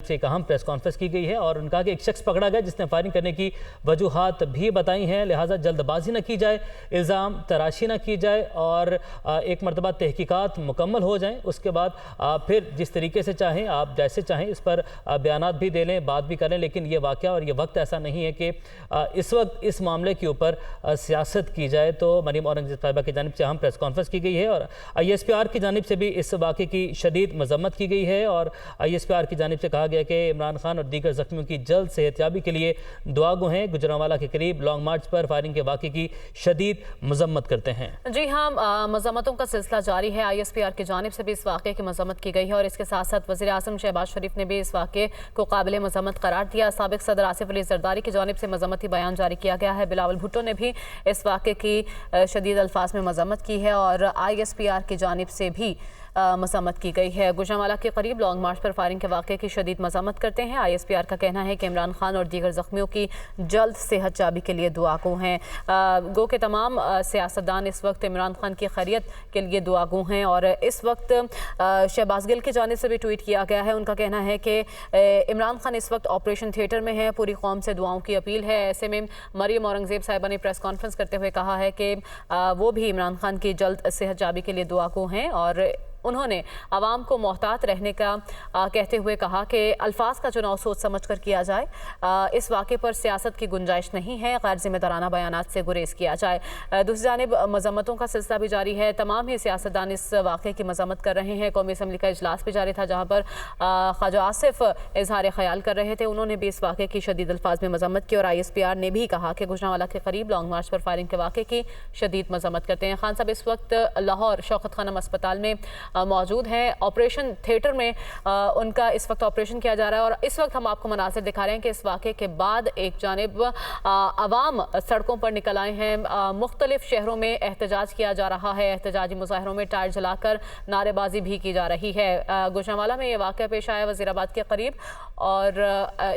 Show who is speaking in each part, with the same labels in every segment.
Speaker 1: से एक अहम प्रेस कॉन्फ्रेंस की गई है और उनका कि एक शख्स पकड़ा गया जिसने फायरिंग करने की वजूहात भी बताई हैं, लिहाजा जल्दबाजी न की जाए, इल्ज़ाम तराशी न की जाए और एक मरतबा तहकीकात मुकम्मल हो जाएँ, उसके बाद फिर जिस तरीके से चाहें आप जैसे चाहें इस पर बयानात भी दे लें, बात भी करें। लेकिन ये वाक़या और ये वक्त ऐसा नहीं है कि इस वक्त इस मामले के ऊपर सियासत की जाए। तो मरीम औरंगज़ेब साहिबा की जानिब से अहम प्रेस कॉन्फ्रेंस की गई है और ISPR की जानिब से भी इस वाक़े की शदीद मज़म्मत की गई है और ISPR की जानिब से कहा गया कि इमरान खान और दीगर ज़ख्मियों की जल्द सेहतयाबी के लिए दुआ गो हैं। गुजरांवाला के करीब लॉन्ग मार्च पर फायरिंग के वाक़े की शदीद मज़म्मत करते हैं।
Speaker 2: जी हाँ, मज़म्मतों का सिलसिला जारी है। ISPR की जानिब से भी इस वाक़े की मज़म्मत की गई है और इसके साथ साथ वज़ीर आज़म शहबाज शरीफ ने भी इस वाक़े को काबिल मज़म्मत करार दिया। साबिक़ सदर आसिफ अली ज़रदारी की जानिब से मज़म्मती बयान जारी किया गया है। बिलावल भुट्टो ने भी इस वाक़े की शदीद अल्फाज में मज़म्मत की है और ISPR की जानिब से भी मज़म्मत की गई है। गुजरांवाला के करीब लॉन्ग मार्च पर फायरिंग के वाक़े की शदीद मज़म्मत करते हैं। ISPR का कहना है कि इमरान खान और दीगर ज़ख्मियों की जल्द सेहत याबी के लिए दुआ गो हैं। गो के तमाम सियासतदान इस वक्त इमरान खान की खैरियत के लिए दुआ गो हैं और इस वक्त शहबाज गिल की जानिब से भी ट्वीट किया गया है। उनका कहना है कि इमरान खान इस वक्त ऑपरेशन थिएटर में है, पूरी कौम से दुआओं की अपील है। ऐसे में मरीम औरंगज़ेब साहिबा ने प्रेस कॉन्फ्रेंस करते हुए कहा है कि वो भी इमरान खान की जल्द सेहत याबी के लिए दुआ गो हैं और उन्होंने आवाम को मोहतात रहने का कहते हुए कहा कि अल्फाज का चुनाव सोच समझ कर किया जाए, इस वाक़े पर सियासत की गुंजाइश नहीं है, गैर जिम्मेदाराना बयानात से गुरेज किया जाए। दूसरी जानिब मज़म्मतों का सिलसिला भी जारी है। तमाम ही सियासतदान इस वाक़े की मज़म्मत कर रहे हैं। कौमी असम्बली का इजलास भी जारी था जहाँ पर ख्वाजा आसिफ इजहार ख्याल कर रहे थे। उन्होंने भी इस वाक़े की शदीद अल्फाज में मज़म्मत की और ISPR ने भी कहा कि गुजरांवाला के करीब लॉन्ग मार्च पर फायरिंग के वाक़े की शदीद मज़म्मत करते हैं। खान साहब इस वक्त लाहौर शौकत खानम अस्पताल में मौजूद हैं, ऑपरेशन थिएटर में उनका इस वक्त ऑपरेशन किया जा रहा है और इस वक्त हम आपको मनासिर दिखा रहे हैं कि इस वाक़े के बाद एक जानिब अवाम सड़कों पर निकल आए हैं। मुख्तलिफ शहरों में एहतजाज किया जा रहा है। एहतजाजी मुजाहरों में टायर जलाकर नारेबाजी भी की जा रही है। गुजरांवाला में यह वाक़या पेश आया वज़ीराबाद के करीब और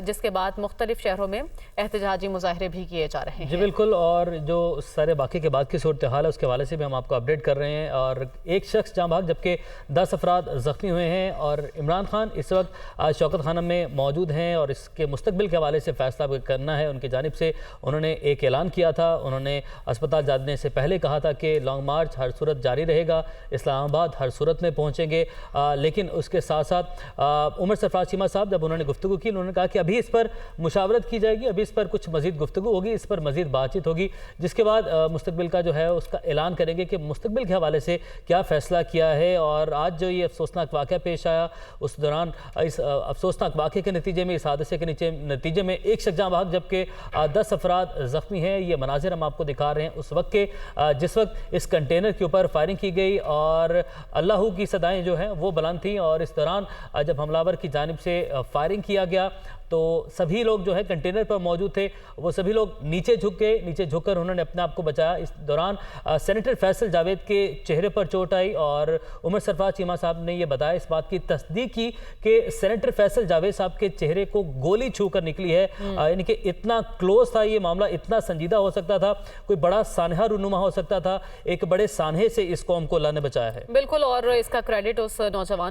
Speaker 2: जिसके बाद मुख्तलिफ शहरों में एहतजाजी मुजाहरे भी किए जा रहे हैं।
Speaker 1: जी बिल्कुल, और जो सारे वाक़े के बाद की सूरत हाल है उसके हवाले से भी हम आपको अपडेट कर रहे हैं और एक शख्स जाँ भाग जबकि 10 अफराद ज़ख्मी हुए हैं और इमरान खान इस वक्त शौकत खानम में मौजूद हैं और इसके मुस्तकबिल के हवाले से फ़ैसला करना है। उनकी जानिब से उन्होंने एक ऐलान किया था। उन्होंने अस्पताल जाने से पहले कहा था कि लॉन्ग मार्च हर सूरत जारी रहेगा, इस्लामाबाद हर सूरत में पहुँचेंगे। लेकिन उसके साथ साथ उमर सरफराज चीमा साहब जब उन्होंने गुफ्तगू की, उन्होंने कहा कि अभी इस पर मुशावरत की जाएगी, अभी इस पर कुछ मज़ीद गुफ्तगू होगी, इस पर मज़ीद बातचीत होगी, जिसके बाद मुस्तकबिल का जो है उसका ऐलान करेंगे कि मुस्तकबिल के हवाले से क्या फ़ैसला किया है। और आज जो ये अफसोसनाक वाक़या पेश आया उस दौरान इस अफसोसनाक वाक़े के नतीजे में, इस हादसे के नतीजे में एक शख्स जाँ भाग जबकि 10 अफराद ज़ख्मी हैं। ये मनाजिर हम आपको दिखा रहे हैं उस वक्त के जिस वक्त इस कंटेनर के ऊपर फायरिंग की गई और अल्लाह की सदाएँ जो हैं वो बुलंद थीं और इस दौरान जब हमलावर की जानिब से फायरिंग किया गया तो सभी लोग जो है कंटेनर पर मौजूद थे, वो सभी लोग नीचे झुककर उन्होंने अपने आप को बचाया। इस दौरान सेनेटर फैसल जावेद के चेहरे पर चोट आई और उमर सरफराज चीमा साहब ने ये बताया, इस बात की तस्दीक की कि सेनेटर फैसल जावेद साहब के चेहरे को गोली छूकर निकली है। यानी कि इतना क्लोज था ये मामला, इतना संजीदा हो सकता था, कोई बड़ा सानहा रूनुमा हो सकता था। एक बड़े सानहे से इस कौम को अल्लाह ने बचाया है।
Speaker 2: बिल्कुल, और इसका क्रेडिट उस नौजवान